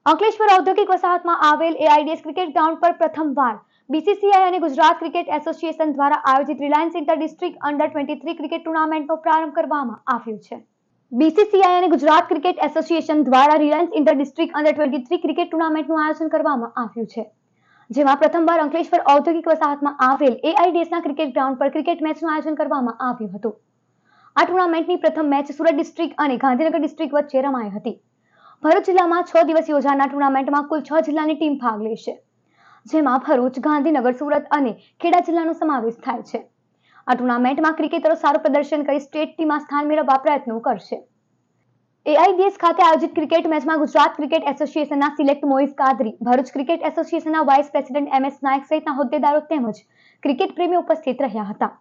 અંકલેશ્વર ઔદ્યોગિક વસાહતમાં આવેલ AIDS cricket ground પર પ્રથમવાર બીસીસીઆઈ અને ગુજરાત ક્રિકેટ એસોસિએશન દ્વારા આયોજિત રિલાયન્સ ઇન્ટર ડિસ્ટ્રિક્ટ અંડર-23 ક્રિકેટ ટુર્નામેન્ટનો પ્રારંભ કરવામાં આવ્યો છે। બીસીસીઆઈ અને ગુજરાત ક્રિકેટ એસોસિએશન દ્વારા રિલાયન્સ ઇન્ટર ડિસ્ટ્રિક્ટ અંડર-23 ક્રિકેટ ટુર્નામેન્ટનું આયોજન કરવામાં આવ્યું છે, જેમાં પ્રથમવાર અંકલેશ્વર ઔદ્યોગિક વસાહતમાં આવેલ એઆઈડીએસના ક્રિકેટ ગ્રાઉન્ડ પર ક્રિકેટ મેચનું આયોજન કરવામાં આવ્યું હતું। આ ટુર્નામેન્ટની પ્રથમ મેચ સુરત ડિસ્ટ્રિક્ટ અને ગાંધીનગર ડિસ્ટ્રિક્ટ વચ્ચે રમાઈ હતી। ભરૂચ જિલ્લામાં 6 દિવસ યોજાનાર ટુર્નામેન્ટમાં કુલ 6 જિલ્લાની ટીમ ભાગ લેશે, જેમાં ભરૂચ, ગાંધીનગર, સુરત અને ખેડા જિલ્લાનો સમાવેશ થાય છે। આ ટુર્નામેન્ટમાં ક્રિકેટરો સારું પ્રદર્શન કરી સ્ટેટ ટીમમાં સ્થાન મેળવવા પ્રયત્નો કરશે। એઆઈડીએસ ખાતે આયોજિત ક્રિકેટ મેચમાં ગુજરાત ક્રિકેટ એસોસિએશનના સિલેક્ટ મોઇઝ કાદરી, ભરૂચ ક્રિકેટ એસોસિએશનના વાઇસ પ્રેસિડેન્ટ એમએસ નાયક સહિતના હોદ્દેદારો તેમજ ક્રિકેટ પ્રેમી ઉપસ્થિત રહ્યા હતા।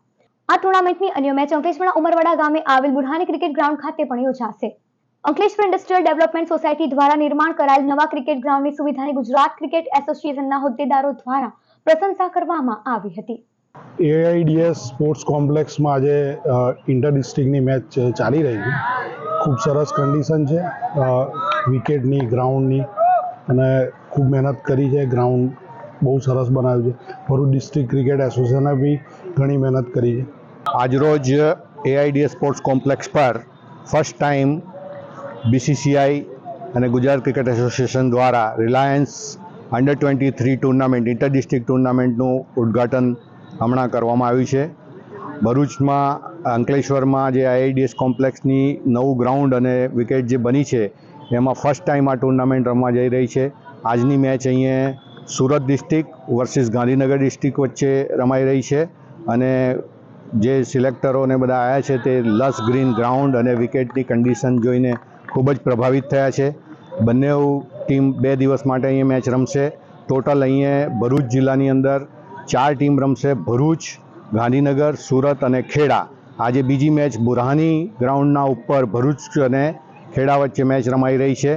આ ટુર્નામેન્ટની અન્ય મેચ અંકલેશ્વરના ઉમરવાડા ગામે આવેલ બુરહાની ક્રિકેટ ગ્રાઉન્ડ ખાતે પણ યોજાશે। અંકલેશ્વર ઇન્ડસ્ટ્રીયલ ડેવલપમેન્ટ સોસાયટી દ્વારા નિર્માણ કરાયેલ નવા ક્રિકેટ ગ્રાઉન્ડની સુવિધાની ગુજરાત ક્રિકેટ એસોસિએશનના હોદ્દેદારો દ્વારા પ્રશંસા કરવામાં આવી હતી। એઆઈડીએસ સ્પોર્ટ્સ કોમ્પ્લેક્સમાં આજે ઇન્ટર ડિસ્ટ્રિક્ટની મેચ ચાલી રહી છે। ખૂબ સરસ કન્ડિશન છે વિકેટની, ગ્રાઉન્ડની, અને ખૂબ મહેનત કરી છે। ગ્રાઉન્ડ બહુ સરસ બનાવ્યું છે। ભરૂચ ડિસ્ટ્રિક્ટ ક્રિકેટ એસોસિએશને બી ઘણી મહેનત કરી છે। આજરોજ એઆઈડીએસ સ્પોર્ટ્સ કોમ્પ્લેક્સ પર ફર્સ્ટ ટાઈમ બીસીસીઆઈ અને ગુજરાત ક્રિકેટ એસોસિએશન દ્વારા રિલાયન્સ અંડર-23 ટુર્નામેન્ટ, ઇન્ટર ડિસ્ટ્રિક્ટ ટુર્નામેન્ટનું ઉદ્ઘાટન હમણાં કરવામાં આવ્યું છે। ભરૂચમાં, અંકલેશ્વરમાં જે આઈડીએસ કોમ્પ્લેક્સની નવું ગ્રાઉન્ડ અને વિકેટ જે બની છે એમાં ફર્સ્ટ ટાઈમ આ ટુર્નામેન્ટ રમવા જઈ રહી છે। આજની મેચ અહીંયા Surat district versus Gandhinagar district વચ્ચે રમાઈ રહી છે, અને જે સિલેક્ટરોને બધા આવ્યા છે તે લસ ગ્રીન ગ્રાઉન્ડ અને વિકેટની કન્ડિશન જોઈને ખૂબ જ પ્રભાવિત થયા છે। બંને ટીમ 2 દિવસ માટે અહીંયા મેચ રમશે। ટોટલ અહીંયા ભરૂચ જિલ્લાની અંદર 4 ટીમ રમશે: ભરૂચ, ગાંધીનગર, સુરત અને ખેડા। આજે બીજી મેચ બુરહાની ગ્રાઉન્ડના ઉપર ભરૂચ અને ખેડા વચ્ચે મેચ રમાઈ રહી છે।